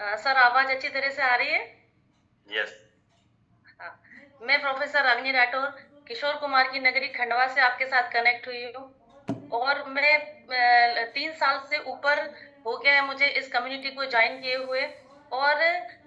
Sir आवाज अच्छी तरह से आ रही है? यस। हाँ। मैं प्रोफेसर अवनी राठौर किशोर कुमार की नगरी खंडवा से आपके साथ कनेक्ट हुई हूँ। और मैं 3 साल से ऊपर हो गया है मुझे इस कम्युनिटी को ज्वाइन किए हुए। और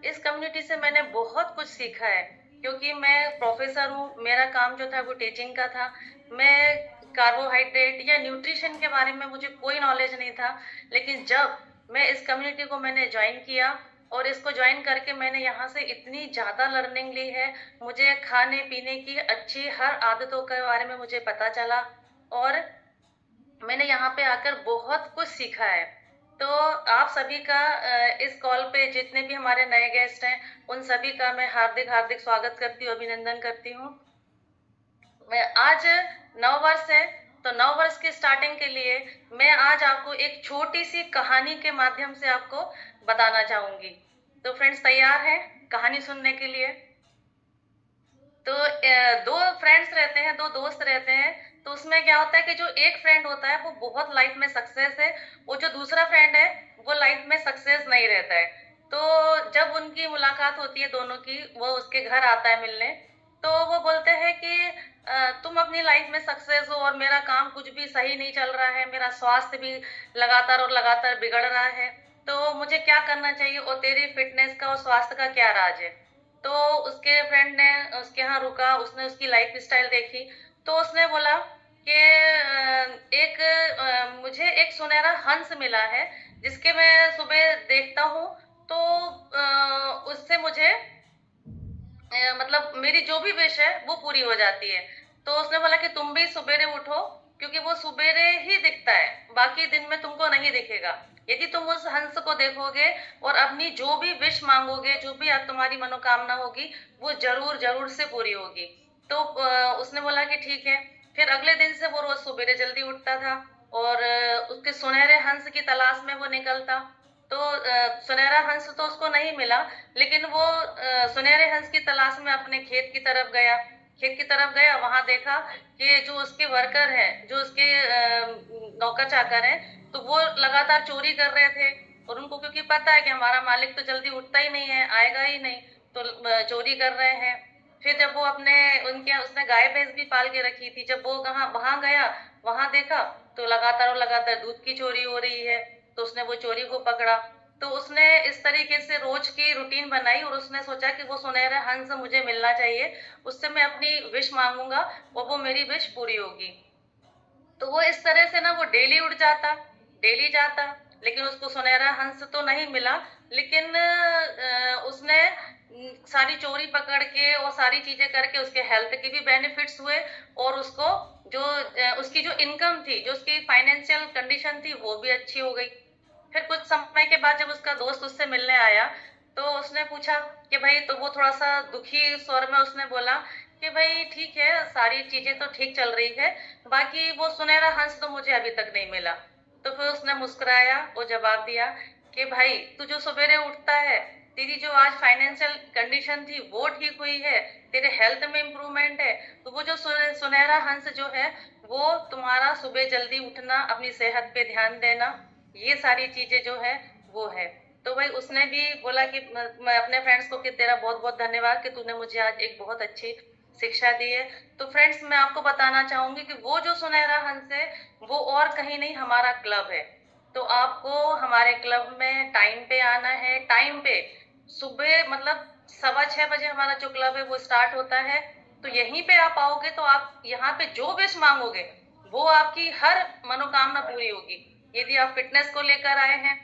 इस कम्युनिटी से मैंने बहुत कुछ सीखा है, क्योंकि मैं प्रोफेसर हूँ। मेरा काम जो था वो टीचिंग का था। मैं कार्बोहाइड्रेट या न्यूट्रिशन के बारे में मुझे कोई नॉलेज नहीं था। लेकिन जब मैं इस कम्युनिटी को मैंने ज्वाइन किया और इसको ज्वाइन करके मैंने यहाँ से इतनी ज्यादा लर्निंग ली है। मुझे खाने पीने की अच्छी हर आदतों के बारे में मुझे पता चला। और मैंने यहाँ पे आकर बहुत कुछ सीखा है। तो आप सभी का इस कॉल पे जितने भी हमारे नए गेस्ट हैं, उन सभी का मैं हार्दिक हार्दिक स्वागत करती हूँ, अभिनंदन करती हूँ। मैं आज नव वर्ष है, तो नव वर्ष की स्टार्टिंग के लिए मैं आज आपको एक छोटी सी कहानी के माध्यम से आपको बताना चाहूंगी। तो फ्रेंड्स तैयार हैं कहानी सुनने के लिए? तो दो फ्रेंड्स रहते हैं, दो दोस्त रहते हैं। तो उसमें क्या होता है कि जो एक फ्रेंड होता है वो बहुत लाइफ में सक्सेस है, वो जो दूसरा फ्रेंड है वो लाइफ में सक्सेस नहीं रहता है। तो जब उनकी मुलाकात होती है दोनों की, वो उसके घर आता है मिलने। तो वो बोलते हैं कि तुम अपनी लाइफ में सक्सेस हो और मेरा काम कुछ भी सही नहीं चल रहा है, मेरा स्वास्थ्य भी लगातार और लगातार बिगड़ रहा है। तो मुझे क्या करना चाहिए और तेरी फिटनेस का और स्वास्थ्य का क्या राज है? तो उसके फ्रेंड ने उसके यहाँ रुका, उसने उसकी लाइफ स्टाइल देखी। तो उसने बोला कि मुझे एक सुनहरा हंस मिला है, जिसके मैं सुबह देखता हूँ। तो उससे मुझे मतलब मेरी जो भी विश है वो पूरी हो जाती है। तो उसने बोला कि तुम भी सुबेरे उठो, क्योंकि वो सुबेरे ही दिखता है, बाकी दिन में तुमको नहीं दिखेगा। यदि तुम उस हंस को देखोगे और अपनी जो भी विश मांगोगे, जो भी अब तुम्हारी मनोकामना होगी, वो जरूर जरूर से पूरी होगी। तो उसने बोला कि ठीक है। फिर अगले दिन से वो रोज सुबेरे जल्दी उठता था और उसके सुनहरे हंस की तलाश में वो निकलता। तो सुनहरा हंस तो उसको नहीं मिला, लेकिन वो सुनहरे हंस की तलाश में अपने खेत की तरफ गया। खेत की तरफ गया, वहां देखा कि जो उसके वर्कर हैं, जो उसके नौकर चाकर हैं, तो वो लगातार चोरी कर रहे थे। और उनको क्योंकि पता है कि हमारा मालिक तो जल्दी उठता ही नहीं है, आएगा ही नहीं, तो चोरी कर रहे हैं। फिर जब वो अपने उनके उसने गाय भैंस भी पाल के रखी थी, जब वो वहां वहां गया, वहां देखा तो लगातार और लगातार दूध की चोरी हो रही है। तो उसने वो चोरी को पकड़ा। तो उसने इस तरीके से रोज की रूटीन बनाई और उसने सोचा कि वो सुनहरा हंस मुझे मिलना चाहिए, उससे मैं अपनी विश मांगूंगा और वो मेरी विश पूरी होगी। तो वो इस तरह से ना वो डेली उठ जाता, डेली जाता। लेकिन उसको सुनहरा हंस तो नहीं मिला। लेकिन उसने सारी चोरी पकड़ के और सारी चीजें करके उसके हेल्थ के भी बेनिफिट्स हुए। और उसको जो उसकी जो इनकम थी, जो उसकी फाइनेंशियल कंडीशन थी, वो भी अच्छी हो गई। फिर कुछ समय के बाद जब उसका दोस्त उससे मिलने आया, तो उसने पूछा कि भाई, तो वो थोड़ा सा दुखी स्वर में उसने बोला कि भाई ठीक है, सारी चीजें तो ठीक चल रही है, बाकी वो सुनहरा हंस तो मुझे अभी तक नहीं मिला। तो फिर उसने मुस्कुराया और जवाब दिया कि भाई, तू जो सवेरे उठता है, तेरी जो आज फाइनेंशियल कंडीशन थी वो ठीक हुई है, तेरे हेल्थ में इम्प्रूवमेंट है, तो वो जो सुनहरा हंस जो है, वो तुम्हारा सुबह जल्दी उठना, अपनी सेहत पे ध्यान देना, ये सारी चीजें जो है वो है। तो भाई उसने भी बोला कि मैं अपने फ्रेंड्स को कि तेरा बहुत बहुत धन्यवाद कि तूने मुझे आज एक बहुत अच्छी शिक्षा दी है। तो फ्रेंड्स, मैं आपको बताना चाहूंगी कि वो जो सुनहरा हंस है, वो और कहीं नहीं, हमारा क्लब है। तो आपको हमारे क्लब में टाइम पे आना है, टाइम पे। सुबह मतलब 6:15 हमारा जो क्लब है वो स्टार्ट होता है। तो यहीं पे आप आओगे तो आप यहाँ पे जो विश मांगोगे, वो आपकी हर मनोकामना पूरी होगी। यदि आप फिटनेस को लेकर आए हैं,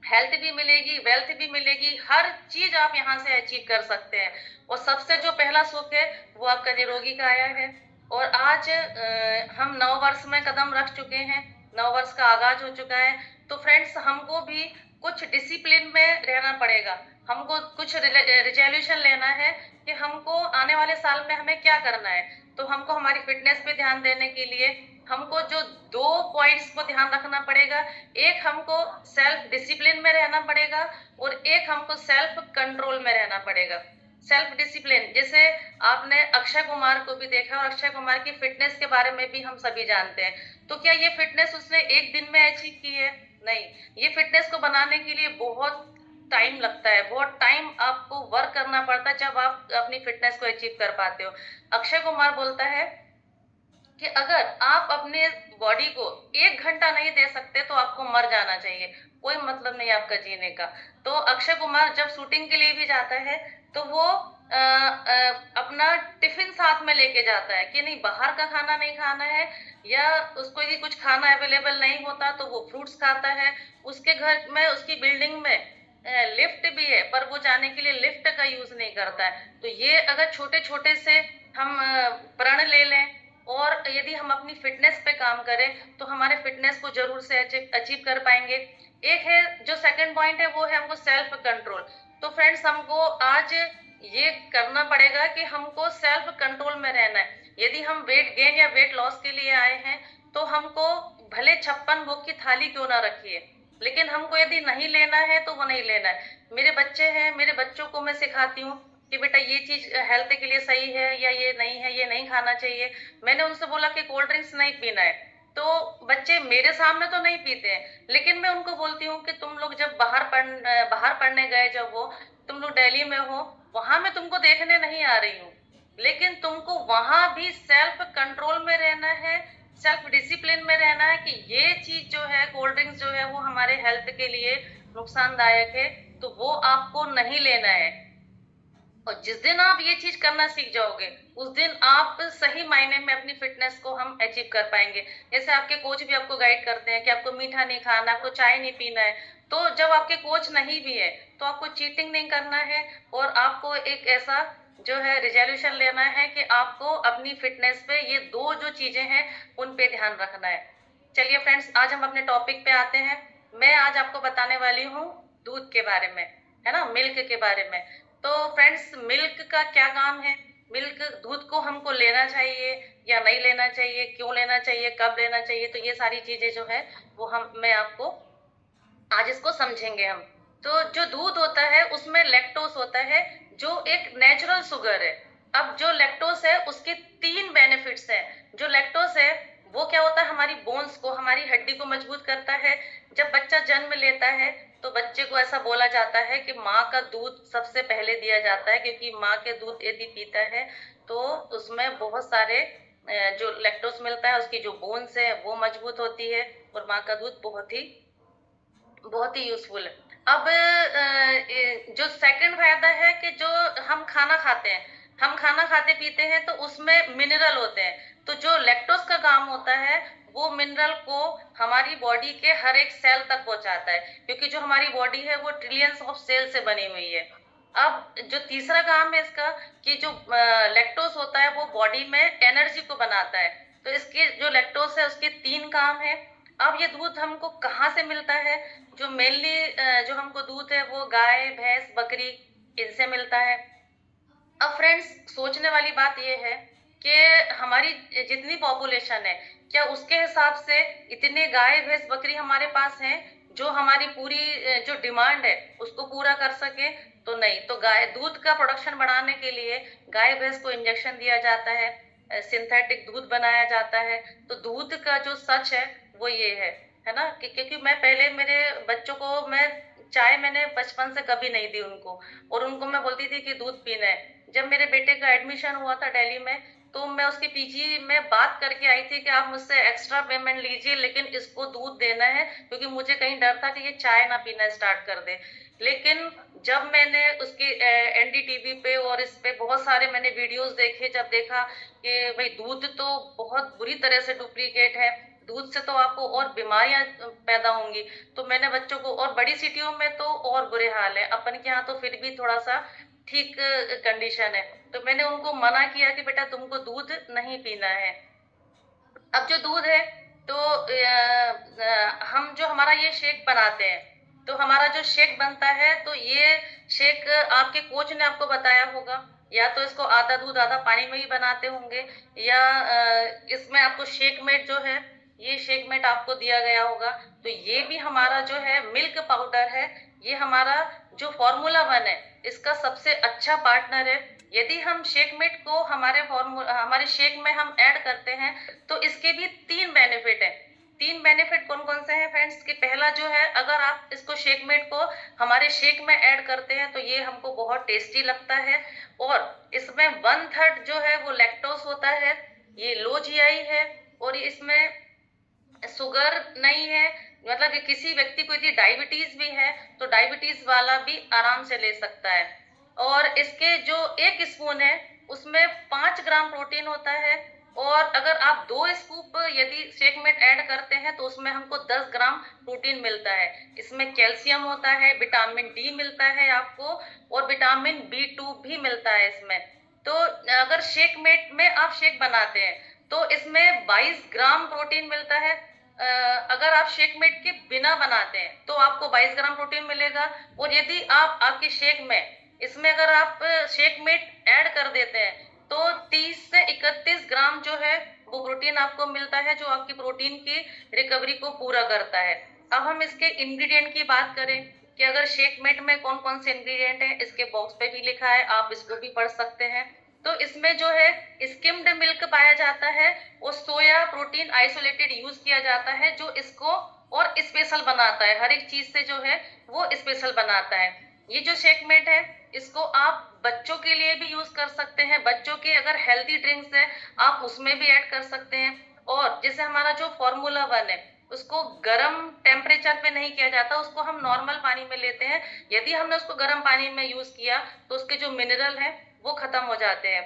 हेल्थ भी मिलेगी, वेल्थ भी मिलेगी, हर चीज आप यहाँ से अचीव कर सकते हैं। और सबसे जो पहला सुख है, वो आपका निरोगी काया है। और आज हम नव वर्ष में कदम रख चुके हैं, नव वर्ष का आगाज हो चुका है। तो फ्रेंड्स, हमको भी कुछ डिसिप्लिन में रहना पड़ेगा। हमको कुछ रिजोल्यूशन लेना है कि हमको आने वाले साल में हमें क्या करना है। तो हमको हमारी फिटनेस पे ध्यान देने के लिए हमको जो दो पॉइंट्स को ध्यान रखना पड़ेगा। एक हमको सेल्फ डिसिप्लिन में रहना पड़ेगा और एक हमको सेल्फ कंट्रोल में रहना पड़ेगा। सेल्फ डिसिप्लिन, जैसे आपने अक्षय कुमार को भी देखा और अक्षय कुमार की फिटनेस के बारे में भी हम सभी जानते हैं। तो क्या ये फिटनेस उसने एक दिन में अचीव की है? नहीं। ये फिटनेस को बनाने के लिए बहुत टाइम लगता है, बहुत टाइम आपको वर्क करना पड़ता है जब आप अपनी फिटनेस को अचीव कर पाते हो। अक्षय कुमार बोलता है कि अगर आप अपने बॉडी को 1 घंटा नहीं दे सकते तो आपको मर जाना चाहिए, कोई मतलब नहीं आपका जीने का। तो अक्षय कुमार जब शूटिंग के लिए भी जाता है तो वो अपना टिफिन साथ में लेके जाता है कि नहीं बाहर का खाना नहीं खाना है, या उसको यदि कुछ खाना अवेलेबल नहीं होता तो वो फ्रूट्स खाता है। उसके घर में, उसकी बिल्डिंग में लिफ्ट भी है पर वो जाने के लिए लिफ्ट का यूज नहीं करता है। तो ये अगर छोटे छोटे से हम प्रण ले लें और यदि हम अपनी फिटनेस पे काम करें तो हमारे फिटनेस को जरूर से अचीव कर पाएंगे। एक है जो सेकंड पॉइंट है वो है हमको सेल्फ कंट्रोल। तो फ्रेंड्स हमको आज ये करना पड़ेगा कि हमको सेल्फ कंट्रोल में रहना है। यदि हम वेट गेन या वेट लॉस के लिए आए हैं तो हमको भले 56 भोग की थाली क्यों ना रखिए, लेकिन हमको यदि नहीं लेना है तो वो नहीं लेना है। मेरे बच्चे हैं, मेरे बच्चों को मैं सिखाती हूँ कि बेटा ये चीज हेल्थ के लिए सही है या ये नहीं है, ये नहीं खाना चाहिए। मैंने उनसे बोला कि कोल्ड ड्रिंक्स नहीं पीना है, तो बच्चे मेरे सामने तो नहीं पीते हैं, लेकिन मैं उनको बोलती हूँ कि तुम लोग जब बाहर पढ़ने गए, जब वो तुम लोग दिल्ली में हो, वहां मैं तुमको देखने नहीं आ रही हूँ, लेकिन तुमको वहां भी सेल्फ कंट्रोल में रहना है, सेल्फ डिसिप्लिन में रहना है कि ये चीज जो है, कोल्ड ड्रिंक्स जो है वो हमारे हेल्थ के लिए नुकसानदायक है, तो वो आपको नहीं लेना है। और जिस दिन आप ये चीज करना सीख जाओगे उस दिन आप सही मायने में अपनी फिटनेस को हम अचीव कर पाएंगे। जैसे आपके कोच भी आपको गाइड करते हैं कि आपको मीठा नहीं खाना, आपको चाय नहीं पीना है। तो जब आपके कोच नहीं भी है तो आपको चीटिंग नहीं करना है, और आपको एक ऐसा जो है रिजोल्यूशन लेना है कि आपको अपनी फिटनेस पे ये दो जो चीजें हैं उन पे ध्यान रखना है। चलिए फ्रेंड्स, आज हम अपने टॉपिक पे आते हैं। मैं आज आपको बताने वाली हूँ दूध के बारे में, है ना, मिल्क के बारे में। तो फ्रेंड्स, मिल्क का क्या काम है? मिल्क, दूध को हमको लेना चाहिए या नहीं लेना चाहिए, क्यों लेना चाहिए, कब लेना चाहिए, तो ये सारी चीजें जो है वो मैं आपको आज इसको समझेंगे हम। तो जो दूध होता है उसमें लैक्टोस होता है जो एक नेचुरल शुगर है। अब जो लैक्टोस है उसके 3 बेनिफिट्स हैं। जो लैक्टोस है वो क्या होता है, हमारी बोन्स को, हमारी हड्डी को मजबूत करता है। जब बच्चा जन्म लेता है तो बच्चे को ऐसा बोला जाता है कि माँ का दूध सबसे पहले दिया जाता है, क्योंकि माँ के दूध यदि पीता है तो उसमें बहुत सारे जो लैक्टोस मिलता है, उसकी जो बोन्स है वो मजबूत होती है, और माँ का दूध बहुत ही यूजफुल है। अब जो सेकंड फायदा है कि जो हम खाना खाते हैं, हम खाना खाते पीते हैं तो उसमें मिनरल होते हैं। तो जो लैक्टोज का काम होता है वो मिनरल को हमारी बॉडी के हर एक सेल तक पहुंचाता है, क्योंकि जो हमारी बॉडी है वो ट्रिलियंस ऑफ सेल से बनी हुई है। अब जो तीसरा काम है इसका, कि जो लैक्टोज होता है वो बॉडी में एनर्जी को बनाता है। तो इसके जो लैक्टोज है उसके 3 काम है। अब ये दूध हमको कहाँ से मिलता है? जो मेनली जो हमको दूध है वो गाय, भैंस, बकरी, इनसे मिलता है। अब फ्रेंड्स, सोचने वाली बात ये है कि हमारी जितनी पॉपुलेशन है, क्या उसके हिसाब से इतने गाय, भैंस, बकरी हमारे पास हैं जो हमारी पूरी जो डिमांड है उसको पूरा कर सके? तो नहीं। तो गाय दूध का प्रोडक्शन बढ़ाने के लिए गाय, भैंस को इंजेक्शन दिया जाता है, सिंथेटिक दूध बनाया जाता है। तो दूध का जो सच है वो ये है ना, कि क्योंकि मैं पहले मेरे बच्चों को मैं चाय मैंने बचपन से कभी नहीं दी उनको, और उनको मैं बोलती थी कि दूध पीना है। जब मेरे बेटे का एडमिशन हुआ था दिल्ली में, तो मैं उसके पीजी में बात करके आई थी कि आप मुझसे एक्स्ट्रा पेमेंट लीजिए लेकिन इसको दूध देना है, क्योंकि मुझे कहीं डर था कि ये चाय ना पीना स्टार्ट कर दे। लेकिन जब मैंने उसकी एनडीटीवी पे और इस पे बहुत सारे मैंने वीडियोस देखे, जब देखा कि भाई दूध तो बहुत बुरी तरह से डुप्लीकेट है, दूध से तो आपको और बीमारियां पैदा होंगी, तो मैंने बच्चों को, और बड़ी सिटियों में तो और बुरे हाल है, अपन के यहाँ तो फिर भी थोड़ा सा ठीक कंडीशन है, तो मैंने उनको मना किया कि बेटा तुमको दूध नहीं पीना है। अब जो दूध है तो हम जो हमारा ये शेक बनाते हैं, तो हमारा जो शेक बनता है तो ये शेक आपके कोच ने आपको बताया होगा, या तो इसको आधा दूध आधा पानी में ही बनाते होंगे, या इसमें आपको शेक मेट जो है, ये शेक मेट आपको दिया गया होगा। तो ये भी हमारा जो है मिल्क पाउडर है, ये हमारा जो फॉर्मूला 1 है इसका सबसे अच्छा पार्टनर है। यदि हम शेकमेट को हमारे शेक में हम ऐड करते हैं तो इसके भी 3 बेनिफिट है। तीन बेनिफिट कौन कौन से हैं फ्रेंड्स? कि पहला जो है, अगर आप इसको शेकमेट को हमारे शेक में ऐड करते हैं तो ये हमको बहुत टेस्टी लगता है। और इसमें 1/3 जो है वो लैक्टोज होता है, ये लो जीआई है, और इसमें शुगर नहीं है। मतलब कि किसी व्यक्ति को यदि डायबिटीज भी है तो डायबिटीज वाला भी आराम से ले सकता है। और इसके जो 1 स्पून है उसमें 5 ग्राम प्रोटीन होता है। और अगर आप 2 स्कूप यदि शेक में ऐड करते हैं तो उसमें हमको 10 ग्राम प्रोटीन मिलता है। इसमें कैल्शियम होता है, विटामिन डी मिलता है आपको, और विटामिन B2 भी मिलता है इसमें। तो अगर शेक मेट में आप शेक बनाते हैं तो इसमें 22 ग्राम प्रोटीन मिलता है। अगर आप शेक मेट के बिना बनाते हैं तो आपको 22 ग्राम प्रोटीन मिलेगा। और यदि आप आपके शेक में इसमें अगर आप शेक मेट ऐड कर देते हैं तो 30 से 31 ग्राम जो है वो प्रोटीन आपको मिलता है, जो आपकी प्रोटीन की रिकवरी को पूरा करता है। अब हम इसके इंग्रेडिएंट की बात करें कि अगर शेक मेट में कौन कौन से इंग्रेडिएंट है, इसके बॉक्स पे भी लिखा है, आप इसको भी पढ़ सकते हैं। तो इसमें जो है स्किम्ड मिल्क पाया जाता है, और सोया प्रोटीन आइसोलेटेड यूज किया जाता है, जो इसको और स्पेशल बनाता है, हर एक चीज से जो है वो स्पेशल बनाता है। ये जो शेकमेट है इसको आप बच्चों के लिए भी यूज कर सकते हैं, बच्चों के अगर हेल्दी ड्रिंक्स है आप उसमें भी ऐड कर सकते हैं। और जैसे हमारा जो फॉर्मूला 1 है उसको गर्म टेम्परेचर पे नहीं किया जाता, उसको हम नॉर्मल पानी में लेते हैं। यदि हमने उसको गर्म पानी में यूज किया तो उसके जो मिनरल है वो खत्म हो जाते हैं।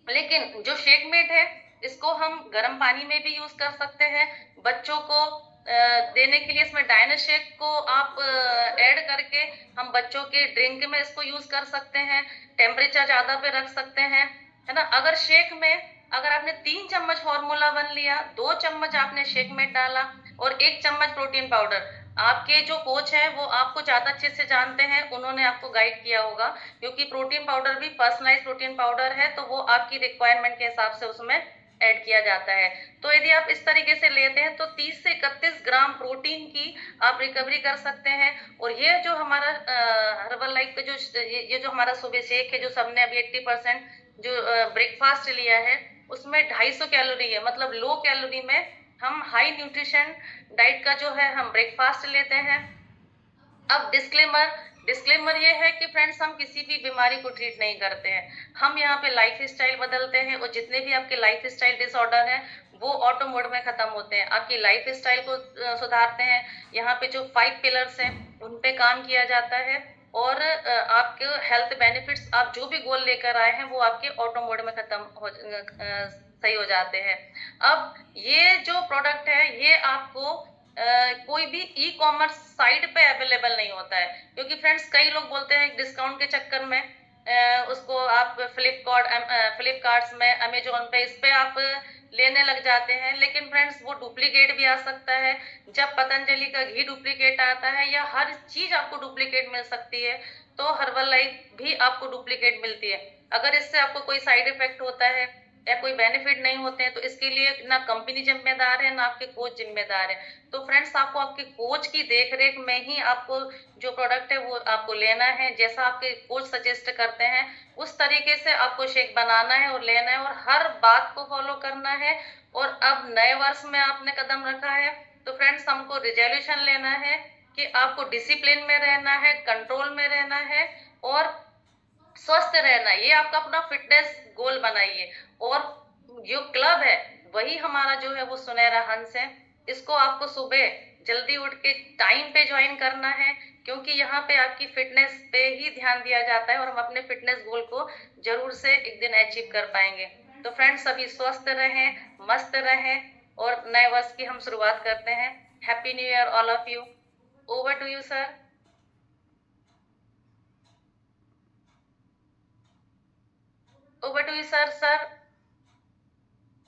लेकिन जो शेकमेट है इसको हम गर्म पानी में भी यूज कर सकते हैं। बच्चों को देने के लिए इसमें डायनाशेक को आप ऐड करके हम बच्चों के ड्रिंक में इसको यूज कर सकते हैं। टेम्परेचर ज्यादा पे रख सकते हैं, है ना। अगर शेक में अगर आपने 3 चम्मच फॉर्मूला 1 लिया, 2 चम्मच आपने शेक में डाला, और 1 चम्मच प्रोटीन पाउडर, आपके जो कोच हैं वो आपको ज्यादा अच्छे से जानते हैं, उन्होंने आपको गाइड किया होगा, क्योंकि प्रोटीन पाउडर भी पर्सनलाइज प्रोटीन पाउडर है, तो वो आपकी रिक्वायरमेंट के हिसाब से उसमें ऐड किया जाता है। तो यदि आप इस तरीके से लेते हैं तो 30 से 31 ग्राम प्रोटीन की आप रिकवरी कर सकते हैं। और ये जो हमारा हर्बल लाइफ पे जो ये जो हमारा सुबह शेक है, जो सबने अभी 80% जो ब्रेकफास्ट लिया है, उसमें 250 कैलोरी है, मतलब लो कैलोरी में हम हाई न्यूट्रिशन डाइट का जो है हम ब्रेकफास्ट लेते हैं। अब डिस्क्लेमर डिस्क्लेमर ये है कि फ्रेंड्स, हम किसी भी बीमारी को ट्रीट नहीं करते हैं, हम यहाँ पे लाइफ स्टाइल बदलते हैं, और जितने भी आपके लाइफ स्टाइल डिसऑर्डर हैं वो ऑटो मोड में खत्म होते हैं। आपकी लाइफ स्टाइल को सुधारते हैं। यहाँ पे जो 5 पिलर्स हैं उन पे काम किया जाता है, और आपके हेल्थ बेनिफिट्स, आप जो भी गोल लेकर आए हैं वो आपके ऑटो मोड में खत्म हो सही हो जाते हैं। अब ये जो प्रोडक्ट है ये आपको कोई भी ई कॉमर्स साइट पे अवेलेबल नहीं होता है, क्योंकि फ्रेंड्स कई लोग बोलते हैं डिस्काउंट के चक्कर में उसको आप फ्लिपकार्ट्स में, अमेजोन पे, इस पे आप लेने लग जाते हैं। लेकिन फ्रेंड्स वो डुप्लीकेट भी आ सकता है। जब पतंजलि का घी डुप्लीकेट आता है, या हर चीज आपको डुप्लीकेट मिल सकती है, तो हर्बल लाइफ भी आपको डुप्लीकेट मिलती है। अगर इससे आपको कोई साइड इफेक्ट होता है या कोई बेनिफिट नहीं होते हैं तो इसके लिए ना कंपनी जिम्मेदार है ना आपके कोच जिम्मेदार है। तो फ्रेंड्स, आपको आपके कोच की देखरेख में ही आपको जो प्रोडक्ट है वो आपको लेना है, जैसा आपके कोच सजेस्ट करते हैं उस तरीके से आपको शेक बनाना है और लेना है, और हर बात को फॉलो करना है। और अब नए वर्ष में आपने कदम रखा है तो फ्रेंड्स, हमको रिजोल्यूशन लेना है कि आपको डिसिप्लिन में रहना है, कंट्रोल में रहना है, और स्वस्थ रहना। ये आपका अपना फिटनेस गोल बनाइए। और जो क्लब है वही हमारा जो है वो सुनहरा हंस है, इसको आपको सुबह जल्दी उठ के टाइम पे ज्वाइन करना है, क्योंकि यहाँ पे आपकी फिटनेस पे ही ध्यान दिया जाता है, और हम अपने फिटनेस गोल को जरूर से एक दिन अचीव कर पाएंगे। तो फ्रेंड्स, सभी स्वस्थ रहें, मस्त रहें, और नए वर्ष की हम शुरुआत करते हैं। Happy new year all of you. Over to you sir. Over to you sir. Sir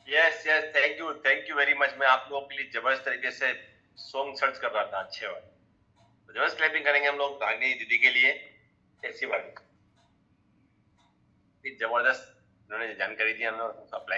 yes yes, thank you very much. मैं आप लोगों के लिए जबरदस्त तरीके से सॉन्ग सर्च कर रहा था, अच्छे वाले। तो जबरदस्त क्लैपिंग करेंगे हम लोग रागिनी दीदी के लिए, ऐसी वाली जबरदस्त उन्होंने जानकारी दी, हम लोग अप्लाई